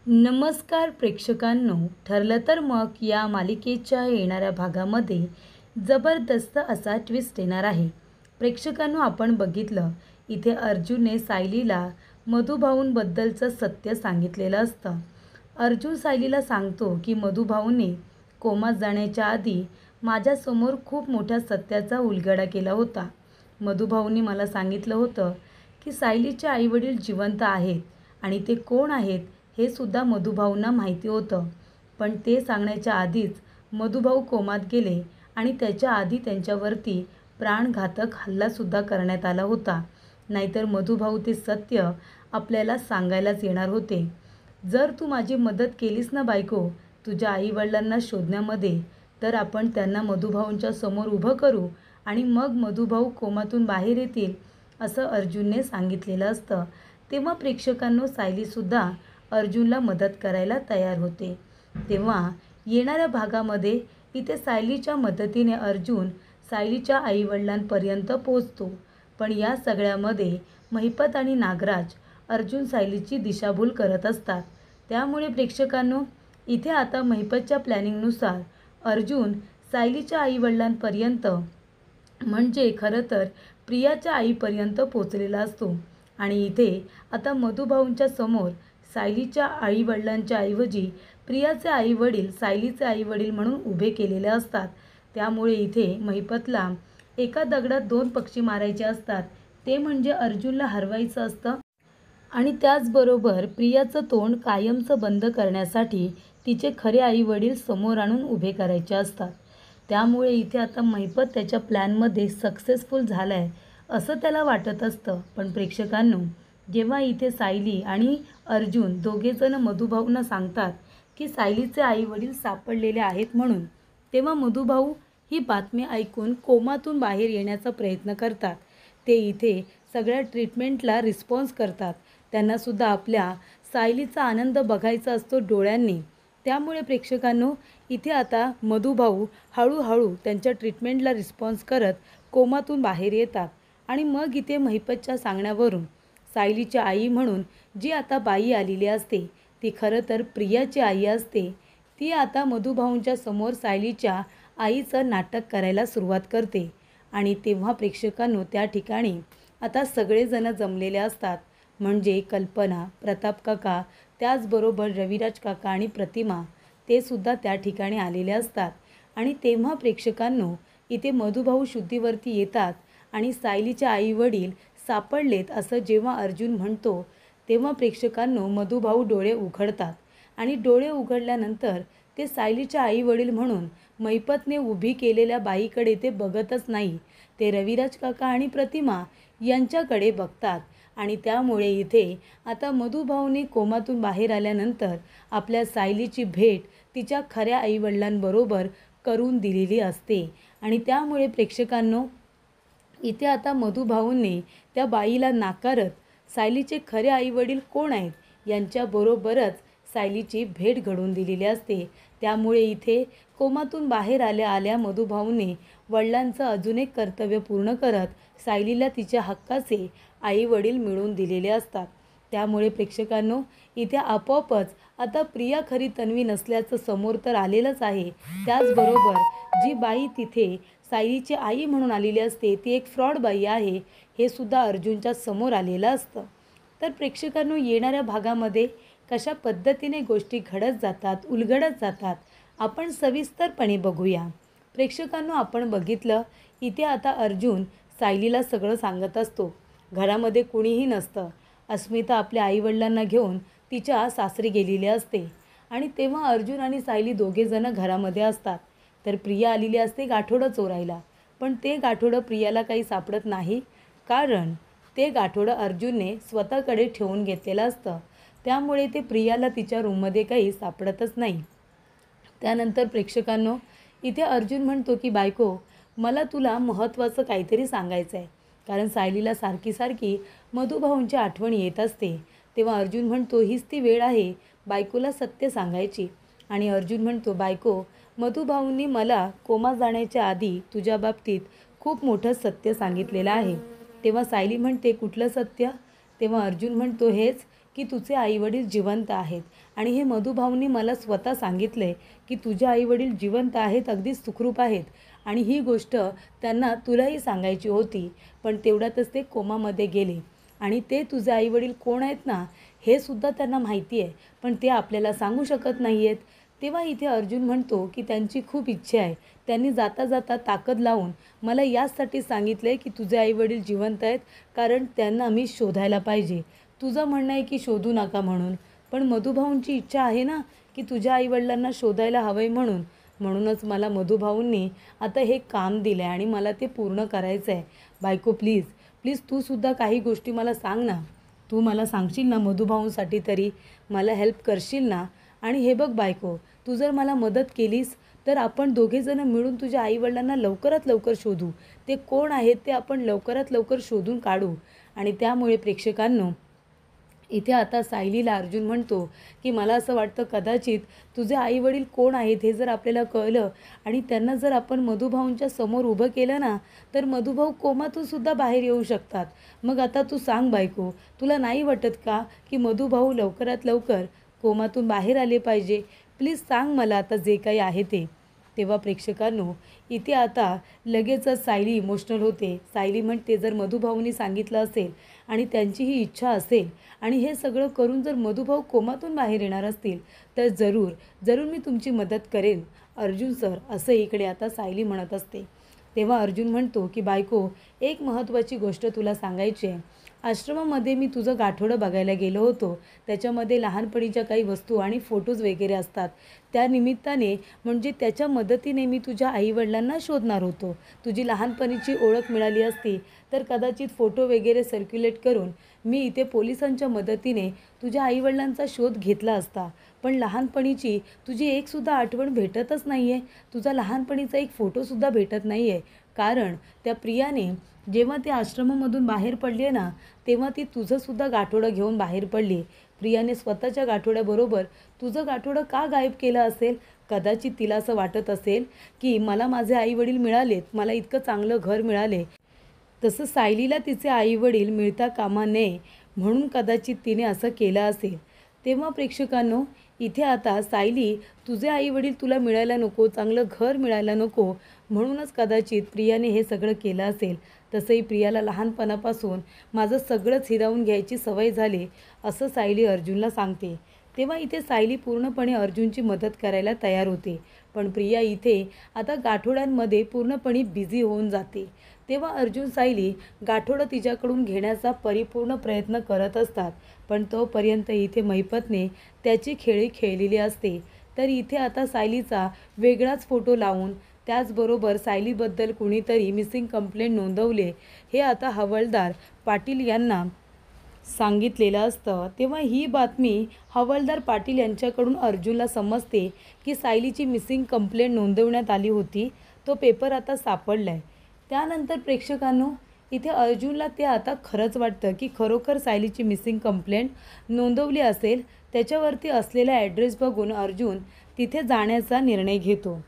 नमस्कार प्रेक्षकांनो, ठरलं तर मग या मालिकेच्या येणाऱ्या भागामध्ये जबरदस्त असा ट्विस्ट येणार आहे. प्रेक्षकांनो, आपण बघितलं इथे अर्जुनने सायलीला मधुभाऊंबद्दलचं सत्य सांगितलेलं असतं. अर्जुन सायलीला सांगतो की मधुभाऊने कोमात जाण्याच्या आधी माझ्यासमोर खूप मोठ्या सत्याचा उलगडा केला होता. मधुभाऊंनी मला सांगितलं होतं की सायलीचे आईवडील जिवंत आहेत आणि ते कोण आहेत हे सुद्धा मधुभाऊंना माहिती होतं. पण ते सांगण्याच्या आधीच मधुभाऊ कोमात गेले आणि त्याच्या आधी त्यांच्यावरती प्राणघातक हल्लासुद्धा करण्यात आला होता. नाहीतर मधुभाऊ ते सत्य आपल्याला सांगायलाच येणार होते. जर तू माझी मदत केलीस ना बायको, तुझ्या आईवडिलांना शोधण्यामध्ये, तर आपण त्यांना मधुभाऊंच्या समोर उभं करू आणि मग मधुभाऊ कोमातून बाहेर येतील, असं अर्जुनने सांगितलेलं असतं. तेव्हा प्रेक्षकांनो, सायलीसुद्धा अर्जुनला मदत करायला तयार होते. तेव्हा येणाऱ्या भागामध्ये इथे सायलीच्या मदतीने अर्जुन सायलीच्या आईवडिलांपर्यंत पोहोचतो. पण या सगळ्यामध्ये महिपत आणि नागराज अर्जुन सायलीची दिशाभूल करत असतात. त्यामुळे प्रेक्षकांनो, इथे आता महिपतच्या प्लॅनिंगनुसार अर्जुन सायलीच्या आईवडिलांपर्यंत, म्हणजे खरं तर प्रियाच्या आईपर्यंत पोचलेला असतो. आणि इथे आता मधुभाऊंच्या समोर सायलीच्या आईवडिलांच्या ऐवजी प्रियाचे आईवडील सायलीचे आईवडील म्हणून उभे केलेले असतात. त्यामुळे इथे महिपतला एका दगडात दोन पक्षी मारायचे असतात. ते म्हणजे अर्जुनला हरवायचं असतं आणि त्याचबरोबर प्रियाचं तोंड कायमचं बंद करण्यासाठी तिचे खरे आईवडील समोर आणून उभे करायचे असतात. त्यामुळे इथे आता महिपत त्याच्या प्लॅनमध्ये सक्सेसफुल झाला आहे असं त्याला वाटत असतं. पण प्रेक्षकांनो, जेव्हा इथे सायली आणि अर्जुन दोघेजण मधुभाऊंना सांगतात की सायलीचे आईवडील सापडलेले आहेत म्हणून, तेव्हा मधुभाऊ ही बातमी ऐकून कोमातून बाहेर येण्याचा प्रयत्न करतात. ते इथे सगळ्या ट्रीटमेंटला रिस्पॉन्स करतात. त्यांनासुद्धा आपल्या सायलीचा आनंद बघायचा असतो डोळ्यांनी. त्यामुळे प्रेक्षकांनो, इथे आता मधुभाऊ हळूहळू त्यांच्या ट्रीटमेंटला रिस्पॉन्स करत कोमातून बाहेर येतात. आणि मग इथे महिपतच्या सांगण्यावरून सायलीची आई म्हणून जी आता बाई आलेली असते, ती खरं तर प्रियाची आई असते. ती आता मधुभाऊंच्या समोर सायलीच्या आईचं नाटक करायला सुरुवात करते. आणि तेव्हा प्रेक्षकांनो, त्या ठिकाणी आता सगळेजण जमलेले असतात. म्हणजे कल्पना, प्रताप काका, त्याचबरोबर रविराज काका आणि प्रतिमा, ते सुद्धा त्या ठिकाणी आलेले असतात. आणि तेव्हा प्रेक्षकांनो, इथे मधुभाऊ शुद्धीवरती येतात आणि सायलीचे आईवडील सापडलेत असं जेव्हा अर्जुन म्हणतो, तेव्हा प्रेक्षकांनो, मधुभाऊ डोळे उघडतात. आणि डोळे उघडल्यानंतर ते सायलीच्या आईवडील म्हणून महिपतने उभी केलेल्या बाईकडे ते बघतच नाही, ते रविराज काका आणि प्रतिमा यांच्याकडे बघतात. आणि त्यामुळे इथे आता मधुभाऊने कोमातून बाहेर आल्यानंतर आपल्या सायलीची भेट तिच्या खऱ्या आईवडिलांबरोबर करून दिलेली असते. आणि त्यामुळे प्रेक्षकांनो, इथे आता मधुभाऊंनी त्या बाईला नाकारत सायलीचे खरे आईवडील कोण आहेत यांच्याबरोबरच सायलीची भेट घडवून दिलेली असते. त्यामुळे इथे कोमातून बाहेर आल्या आल्या मधुभाऊने वडिलांचं अजून एक कर्तव्य पूर्ण करत सायलीला तिच्या हक्काचे आईवडील मिळवून दिलेले असतात. त्यामुळे प्रेक्षकांनो, इथे आपोआपच आता प्रिया खरी तन्वी नसल्याचं समोर तर आलेलंच आहे. त्याचबरोबर जी बाई तिथे सायलीची आई म्हणून आलेली असते, ती एक फ्रॉड बाई आहे, हे सुद्धा अर्जुनच्या समोर आलेलं असतं. तर प्रेक्षकांनो, येणाऱ्या भागामध्ये कशा पद्धतीने गोष्टी घडत जातात, उलगडत जातात, आपण सविस्तरपणे बघूया. प्रेक्षकांनो, आपण बघितलं इथे आता अर्जुन सायलीला सगळं सांगत असतो. घरामध्ये कुणीही नसतं. अस्मिता आपल्या आईवडिलांना घेऊन तिच्या सासरी गेलेली असते. आणि तेव्हा अर्जुन आणि सायली दोघेजणं घरामध्ये असतात. तर प्रिया आलेली असते गाठोडं चोरायला. पण ते गाठोडं प्रियाला काही सापडत नाही, कारण ते गाठोडं अर्जुनने स्वतःकडे ठेवून घेतलेलं असतं. त्यामुळे ते प्रियाला तिच्या रूममध्ये काही सापडतच नाही. त्यानंतर प्रेक्षकांनो, इथे अर्जुन म्हणतो की बायको, मला तुला महत्त्वाचं काहीतरी सांगायचं आहे, कारण सायलीला सारखी सारखी मधुभाऊंची आठवण येत असते. तेव्हा अर्जुन म्हणतो, हीच ती वेळ आहे बायकोला सत्य सांगायची. आणि अर्जुन म्हणतो, बायको, मधुभाऊंनी मला कोमा जाण्याच्या आधी तुझ्या बाबतीत खूप मोठं सत्य सांगितलेलं आहे. तेव्हा सायली म्हणते, कुठलं सत्य? तेव्हा अर्जुन म्हणतो, हेच की तुझे आईवडील जिवंत आहेत आणि हे मधुभाऊंनी मला स्वतः सांगितले की तुझे आईवडील जिवंत आहेत, अगदी सुखरूप आहेत आणि ही गोष्ट त्यांना तुलाही सांगायची होती, पण तेवढ्यातच ते कोमामध्ये गेले आणि ते तुझे आईवडील कोण आहेत ना हे सुद्धा त्यांना माहिती आहे, पण ते आपल्याला सांगू शकत नाही आहेत. तेव्हा इथे अर्जुन म्हणतो की त्यांची खूप इच्छा आहे. त्यांनी जाता जाता ताकद लावून मला याचसाठी सांगितले की तुझे आईवडील जिवंत आहेत, कारण त्यांना मी शोधायला पाहिजे. तुझं म्हणणं आहे की शोधू नका म्हणून, पण मधुभाऊंची इच्छा आहे ना की तुझ्या आईवडिलांना शोधायला हवं आहे म्हणून. म्हणूनच मला मधुभाऊंनी आता हे काम दिलं आहे आणि मला ते पूर्ण करायचं आहे. बायको प्लीज प्लीज तूसुद्धा काही गोष्टी मला सांग ना. तू मला सांगशील ना मधुभाऊंसाठी तरी मला हेल्प करशील ना. आणि हे बघ बायको, तू जर मला मदत केलीस तर आपण दोघेजणं मिळून तुझ्या आईवडिलांना लवकरात लवकर शोधू. ते कोण आहेत ते आपण लवकरात लवकर शोधून काढू. आणि त्यामुळे प्रेक्षकांनो, इथे आता सायलीला अर्जुन म्हणतो की मला असं वाटतं कदाचित तुझे आईवडील कोण आहेत हे जर आपल्याला कळलं आणि त्यांना जर आपण मधुभाऊंच्या समोर उभं केलं ना तर मधुभाऊ कोमातून सुद्धा बाहेर येऊ शकतात. मग आता तू सांग बायको, तुला नाही वाटत का की मधुभाऊ लवकरात लवकर कोमातून बाहेर आले पाहिजे? प्लीज सांग मला आता जे काही आहे ते. तेव्हा प्रेक्षकांनो, इथे आता लगेचच सायली इमोशनल होते. सायली म्हणते जर मधुभाऊंनी सांगितलं असेल आणि त्यांची ही इच्छा असेल आणि हे सगळं करून जर मधुभाऊ कोमातून बाहेर येणार असतील तर जरूर जरूर मी तुमची मदत करेन अर्जुन सर, असं इकडे आता सायली म्हणत असते. तेव्हा अर्जुन म्हणतो की बायको, एक महत्त्वाची गोष्ट तुला सांगायची आहे. आश्रमामध्ये मी तुझं गाठोडं बघायला गेलो होतो. त्याच्यामध्ये लहानपणीच्या काही वस्तू आणि फोटोज वगैरे असतात. त्या निमित्ताने म्हणजे त्याच्या मदतीने मी तुझ्या आईवडिलांना शोधणार होतो. तुझी लहानपणीची ओळख मिळाली असती तर कदाचित फोटो वगैरे सर्क्युलेट करून मी इथे पोलिसांच्या मदतीने तुझ्या आईवडिलांचा शोध घेतला असता. पण लहानपणीची तुझी एकसुद्धा आठवण भेटतच नाही आहे. तुझा लहानपणीचा एक फोटोसुद्धा भेटत नाही आहे. कारण त्या प्रियाने जेव्हा ते आश्रमामधून बाहेर पडली ना तेव्हा ती तुझंसुद्धा गाठोडं घेऊन बाहेर पडली. प्रियाने स्वतःच्या गाठोड्याबरोबर तुझं गाठोडं का गायब केलं असेल? कदाचित तिला असं वाटत असेल की मला माझे आईवडील मिळालेत, मला इतकं चांगलं घर मिळाले, तसं सायलीला तिचे आईवडील मिळता कामा नये म्हणून कदाचित तिने असं केलं असेल. तेव्हा प्रेक्षकांनो, इथे आता सायली तुझे आईवडील तुला मिळायला नको, चांगलं घर मिळायला नको म्हणूनच कदाचित प्रियाने हे सगळं केलं असेल. तसंही प्रियाला लहानपणापासून माझं सगळंच हिरावून घ्यायची सवय झाली, असं सायली अर्जुनला सांगते. तेव्हा इथे सायली पूर्णपणे अर्जुनची मदत करायला तयार होते. पण प्रिया इथे आता गाठोड्यांमध्ये पूर्णपणे बिझी होऊन जाते. तेव्हा अर्जुन सायली गाठोडं तिच्याकडून घेण्याचा परिपूर्ण प्रयत्न करत असतात. पण तोपर्यंत इथे महिपतने त्याची खेळी खेळलेली असते. तर इथे आता सायलीचा वेगळाच फोटो लावून त्याचबरोबर सायलीबद्दल कुणीतरी मिसिंग कंप्लेंट नोंदवले हे आता हवालदार पाटील यांना सांगितलेलं असतं. तेव्हा ही बातमी हवालदार पाटील यांच्याकडून अर्जुनला समजते की सायलीची मिसिंग कंप्लेंट नोंदवण्यात आली होती. तो पेपर आता सापडला आहे. त्यानंतर प्रेक्षकांनो, इथे अर्जुनला ते आता खरंच वाटतं की खरोखर सायलीची मिसिंग कंप्लेंट नोंदवली असेल. त्याच्यावरती असलेला ॲड्रेस बघून अर्जुन तिथे जाण्याचा निर्णय घेतो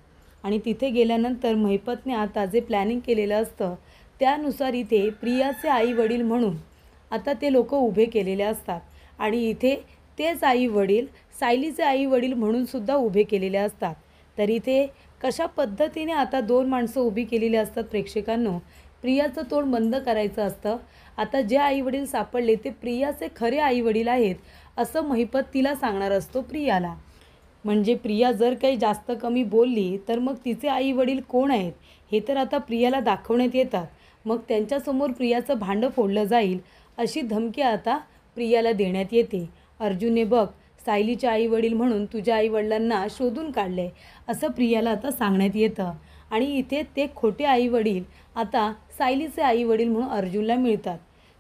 आणि तिथे गेल्यानंतर महिपतने आता जे प्लॅनिंग केलेलं असतं त्यानुसार इथे प्रियाचे आई वडील म्हणून आता ते लोक उभे केलेले असतात आणि इथे तेच आई वडील सायलीचे आई वडील म्हणून सुद्धा उभे केलेले असतात. तर इथे कशा पद्धतीने आता दोन माणसं उभी केलेली असतात प्रेक्षकांनो. प्रियाचं तोंड बंद करायचं असतं. आता जे आई वडील सापडले ते प्रियाचे खरे आई वडील आहेत असं महिपत तिला सांगणार असतो प्रियाला. म्हणजे प्रिया जर काही जास्त कमी बोलली तर मग तिचे आई वडील कोण आहेत हे तर आता प्रियाला दाखवण्यात येतात. मग त्यांच्यासमोर प्रियाचं भांडं फोडलं जाईल अशी धमकी आता प्रियाला देण्यात येते. अर्जुनने बघ सायलीचे आई वडील म्हणून तुझ्या आई वडिलांना शोधून काढले असं प्रियाला आता सांगण्यात येतं आणि इथे ते खोटे आई वडील आता सायलीचे आई वडील म्हणून अर्जुनला मिळतात.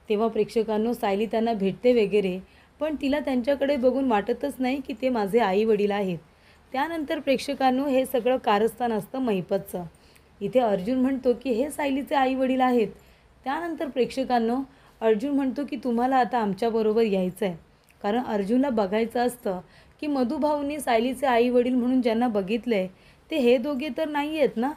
तेव्हा प्रेक्षकांनो, सायली त्यांना भेटते वगैरे, पण तिला त्यांच्याकडे बघून वाटतच नाही की ते माझे आई वडील आहेत. त्यानंतर प्रेक्षकांनो, हे सगळं कारस्थान असतं महिपतचं. इथे अर्जुन म्हणतो की हे सायलीचे आई वडील आहेत. त्यानंतर प्रेक्षकांनो, अर्जुन म्हणतो की तुम्हाला आता आमच्याबरोबर यायचं आहे, कारण अर्जुनला बघायचं असतं की मधुभाऊंनी सायलीचे आई वडील म्हणून ज्यांना बघितले ते हे दोघे तर नाही आहेत ना,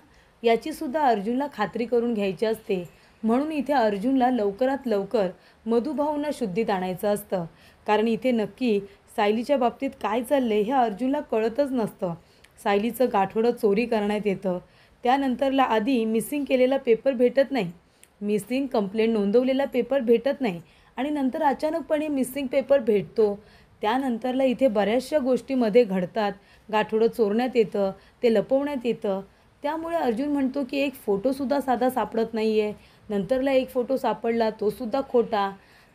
याचीसुद्धा अर्जुनला खात्री करून घ्यायची असते. म्हणून इथे अर्जुनला लवकरात लवकर मधुभाऊंना शुद्धीत आणायचं असतं, कारण इथे नक्की सायलीच्या बाबतीत काय चाललं आहे हे अर्जुनला कळतच नसतं. सायलीचं गाठोडं चोरी करण्यात येतं. त्यानंतरला आधी मिसिंग केलेला पेपर भेटत नाही, मिसिंग कंप्लेंट नोंदवलेला पेपर भेटत नाही आणि नंतर अचानकपणे मिसिंग पेपर भेटतो. त्यानंतरला इथे बऱ्याचशा गोष्टीमध्ये घडतात. गाठोडं चोरण्यात येतं, ते लपवण्यात येतं. त्यामुळे अर्जुन म्हणतो की एक फोटोसुद्धा साधा सापडत नाही आहे. नंतरला एक फोटो सापडला, तोसुद्धा खोटा.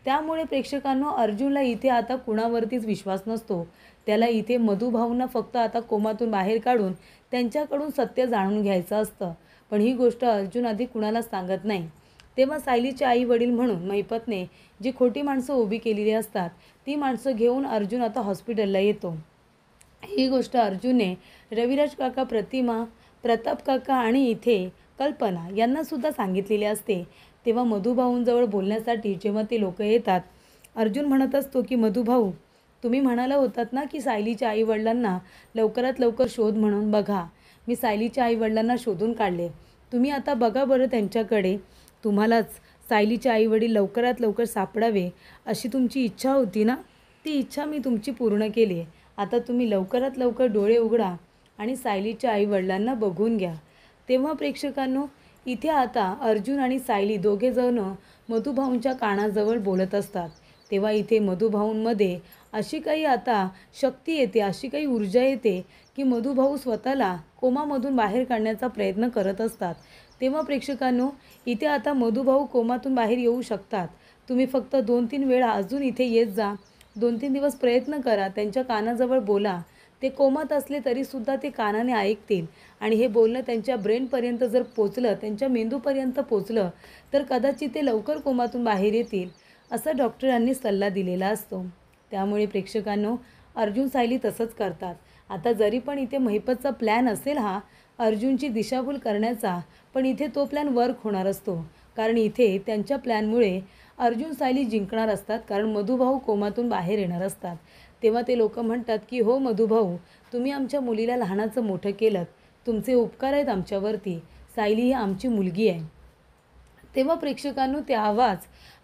त्यामुळे प्रेक्षकांनो, अर्जुनला इथे आता कुणावरतीच विश्वास नसतो. त्याला इथे मधुभाऊंना फक्त आता कोमातून बाहेर काढून त्यांच्याकडून सत्य जाणून घ्यायचं असतं. पण ही गोष्ट अर्जुन आधी कुणालाच सांगत नाही. तेव्हा सायलीचे आई वडील म्हणून महिपतने जी खोटी माणसं उभी केलेली असतात ती माणसं घेऊन अर्जुन आता हॉस्पिटलला येतो. ही गोष्ट अर्जुनने रविराज काका, प्रतिमा, प्रताप काका आणि इथे कल्पना यांनासुद्धा सांगितलेली असते. तेव्हा मधुभाऊंजवळ बोलण्यासाठी जेव्हा ते लोक येतात, अर्जुन म्हणत असतो की मधुभाऊ, तुम्ही म्हणाला होतात ना की सायलीच्या आईवडिलांना लवकरात लवकर शोध म्हणून. बघा, मी सायलीच्या आईवडिलांना शोधून काढले. तुम्ही आता बघा बरं त्यांच्याकडे. तुम्हालाच सायलीचे आईवडील लवकरात लवकर सापडावे अशी तुमची इच्छा होती ना, ती इच्छा मी तुमची पूर्ण केली आहे. आता तुम्ही लवकरात लवकर डोळे उघडा आणि सायलीच्या आईवडिलांना बघून घ्या. तेव्हा प्रेक्षकांनो, इथे आता अर्जुन आणि सायली दोघेजण मधुभाऊंच्या कानाजवळ बोलत असतात. तेव्हा इथे मधुभाऊंमध्ये अशी काही आता शक्ती येते, अशी काही ऊर्जा येते की मधुभाऊ स्वतःला कोमामधून बाहेर काढण्याचा प्रयत्न करत असतात. तेव्हा प्रेक्षकांनो, इथे आता मधुभाऊ कोमातून बाहेर येऊ शकतात. तुम्ही फक्त 2-3 वेळा अजून इथे येत जा, 2-3 दिवस प्रयत्न करा, त्यांच्या कानाजवळ बोला. ते कोमात असले तरीसुद्धा ते कानाने ऐकतील आणि हे बोलणं त्यांच्या ब्रेनपर्यंत जर पोचलं, त्यांच्या मेंदूपर्यंत पोचलं तर कदाचित ते लवकर कोमातून बाहेर येतील, असा डॉक्टरांनी सल्ला दिलेला असतो. त्यामुळे प्रेक्षकांनो, अर्जुन सायली तसंच करतात. आता जरी पण इथे महिपतचा प्लॅन असेल हा अर्जुनची दिशाभूल करण्याचा, पण इथे तो प्लॅन वर्क होणार असतो. कारण इथे त्यांच्या प्लॅनमुळे अर्जुन सायली जिंकणार असतात, कारण मधुभाऊ कोमातून बाहेर येणार असतात. तेव्हा ते लोक म्हणतात की हो मधुभाऊ, तुम्ही आमच्या मुलीला लहानाचं मोठं केलं, तुमचे उपकार आहेत आमच्यावरती. सायली ही आमची मुलगी आहे. तेव्हा प्रेक्षकांनो, ते आवाज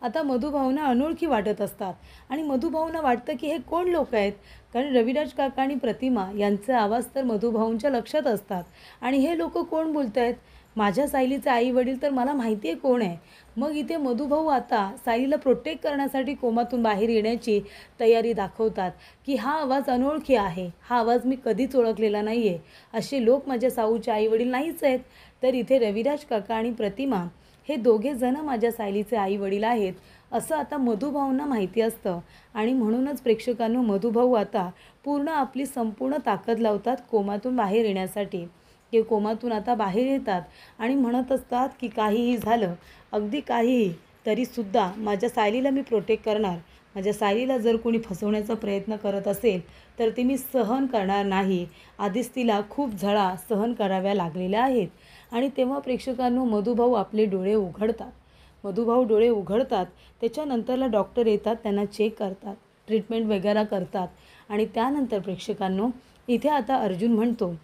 आता मधुभाऊंना अनोळखी वाटत असतात आणि मधुभाऊंना वाटतं की हे कोण लोक आहेत. कारण रविराज काका आणि प्रतिमा यांचे आवाज तर मधुभाऊंच्या लक्षात असतात आणि हे लोक कोण बोलत आहेत, माझ्या सायलीचे आई वडील तर मला माहिती आहे कोण आहे. मग इथे मधुभाऊ आता सायलीला प्रोटेक्ट करण्यासाठी कोमातून बाहेर येण्याची तयारी दाखवतात की हा आवाज अनोळखी आहे, हा आवाज मी कधीच ओळखलेला नाही आहे, असे लोक माझ्या साऊचे आई वडील नाहीच आहेत. तर इथे रविराज काका आणि प्रतिमा हे दोघे जण माझ्या सायलीचे आई वडील आहेत असं आता मधुभाऊंना माहिती असतं. आणि म्हणूनच प्रेक्षकांनो, मधुभाऊ आता पूर्ण आपली संपूर्ण ताकद लावतात कोमातून बाहेर येण्यासाठी. ते कोमातून आता बाहेर येतात आणि म्हणत असतात की काहीही झालं, अगदी काहीही, तरीसुद्धा माझ्या सायलीला मी प्रोटेक्ट करणार. माझ्या सायलीला जर कोणी फसवण्याचा प्रयत्न करत असेल तर ते मी सहन करणार नाही. आधीच तिला खूप झळा सहन कराव्या लागलेल्या आहेत. आणि तेव्हा प्रेक्षकांनो, मधुभाऊ आपले डोळे उघडतात. मधुभाऊ डोळे उघडतात, त्याच्यानंतरला डॉक्टर येतात, त्यांना चेक करतात, ट्रीटमेंट वगैरे करतात. आणि त्यानंतर प्रेक्षकांनो, इथे आता अर्जुन म्हणतो,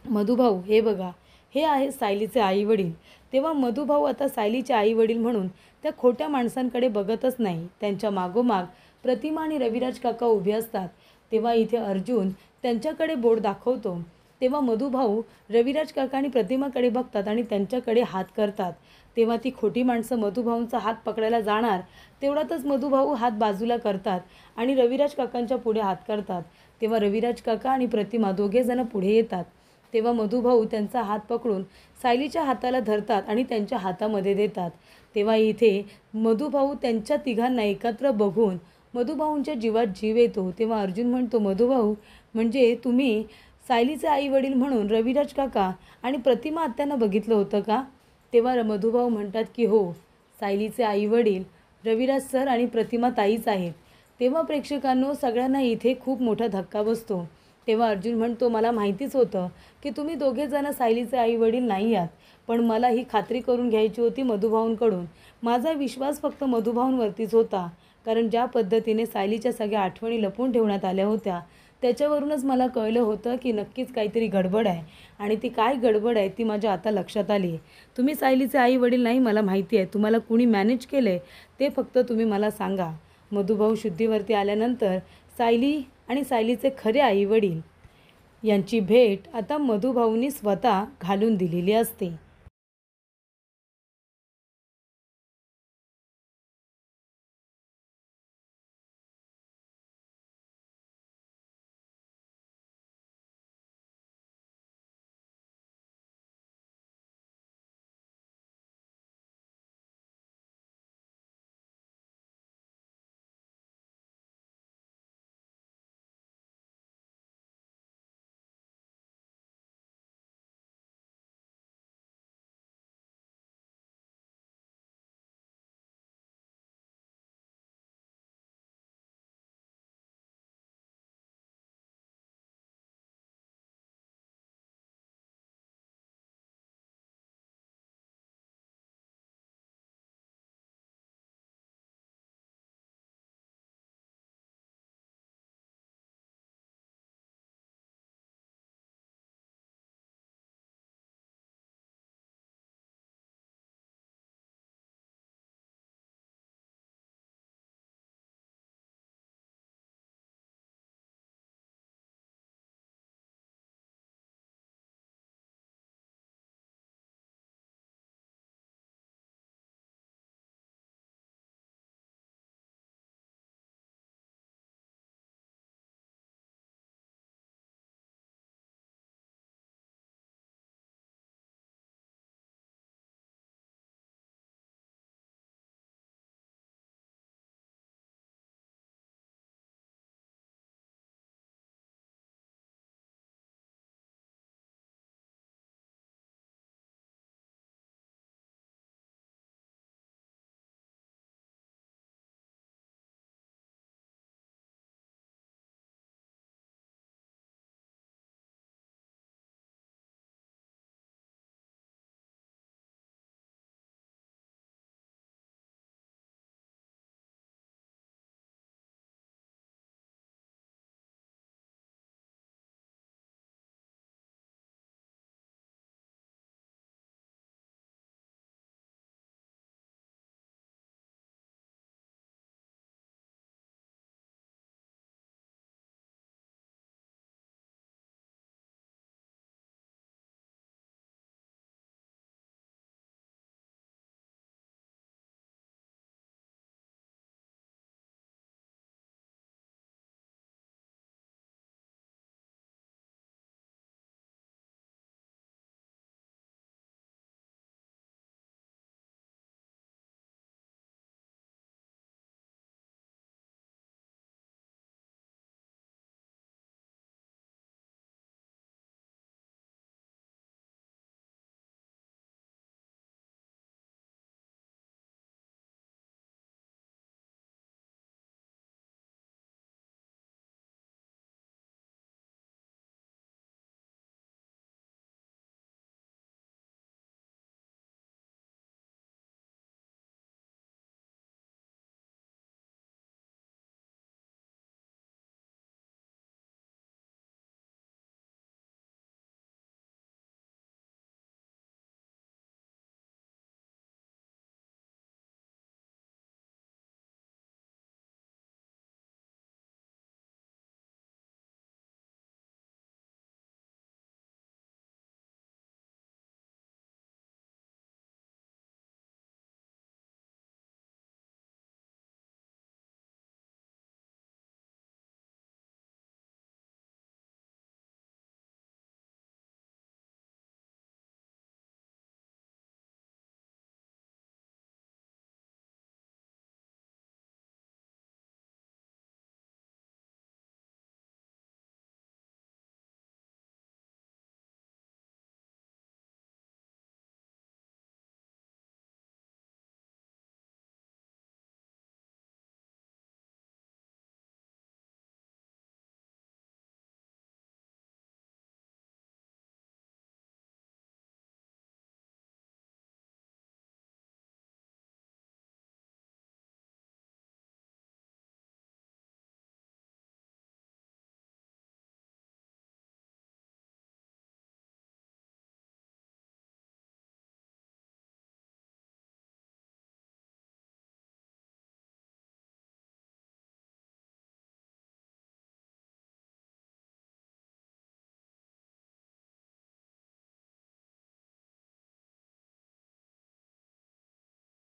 मधुभाऊ हे बघा, हे आहे सायलीचे आईवडील. तेव्हा मधुभाऊ आता सायलीचे आईवडील म्हणून त्या खोट्या माणसांकडे बघतच नाही. त्यांच्या मागोमाग प्रतिमा आणि रविराज काका उभे असतात. तेव्हा इथे अर्जुन त्यांच्याकडे बोट दाखवतो. तेव्हा मधुभाऊ रविराज काका आणि प्रतिमाकडे बघतात आणि त्यांच्याकडे हात करतात. तेव्हा ती खोटी माणसं मधुभाऊंचा हात पकडायला जाणार, तेवढ्यातच मधुभाऊ हात बाजूला करतात आणि रविराज काकांच्या पुढे हात करतात. तेव्हा रविराज काका आणि प्रतिमा दोघेजण पुढे येतात. तेव्हा मधुभाऊ त्यांचा हात पकडून सायलीच्या हाताला धरतात आणि त्यांच्या हातामध्ये देतात. तेव्हा इथे मधुभाऊ त्यांच्या तिघांना एकत्र बघून मधुभाऊंच्या जीवात जीव येतो. तेव्हा अर्जुन म्हणतो, मधुभाऊ म्हणजे तुम्ही सायलीचे आई वडील म्हणून रविराज काका आणि प्रतिमा आत्यांना बघितलं होतं का? तेव्हा मधुभाऊ म्हणतात की हो, सायलीचे आई वडील रविराज सर आणि प्रतिमा ताईच आहेत. तेव्हा प्रेक्षकांनो, सगळ्यांना इथे खूप मोठा धक्का बसतो. तेव्हा अर्जुन म्हणतो, मला माहितीच होतं की तुम्ही दोघेजण सायलीचे आई वडील नाही आहात, पण मला ही खात्री करून घ्यायची होती मधुभाऊंकडून. माझा विश्वास फक्त मधुभाऊंवरतीच होता, कारण ज्या पद्धतीने सायलीच्या सगळ्या आठवणी लपवून ठेवण्यात आल्या होत्या त्याच्यावरूनच मला कळलं होतं की नक्कीच काहीतरी गडबड आहे. आणि ती काय गडबड आहे ती माझ्या आता लक्षात आली आहे. तुम्ही सायलीचे आई वडील नाही मला माहिती आहे, तुम्हाला कुणी मॅनेज केलं आहे ते फक्त तुम्ही मला सांगा. मधुभाऊ शुद्धीवरती आल्यानंतर सायली आणि सायलीचे खरे आईवडील यांची भेट आता मधुभाऊंनी स्वतः घालून दिलेली असते.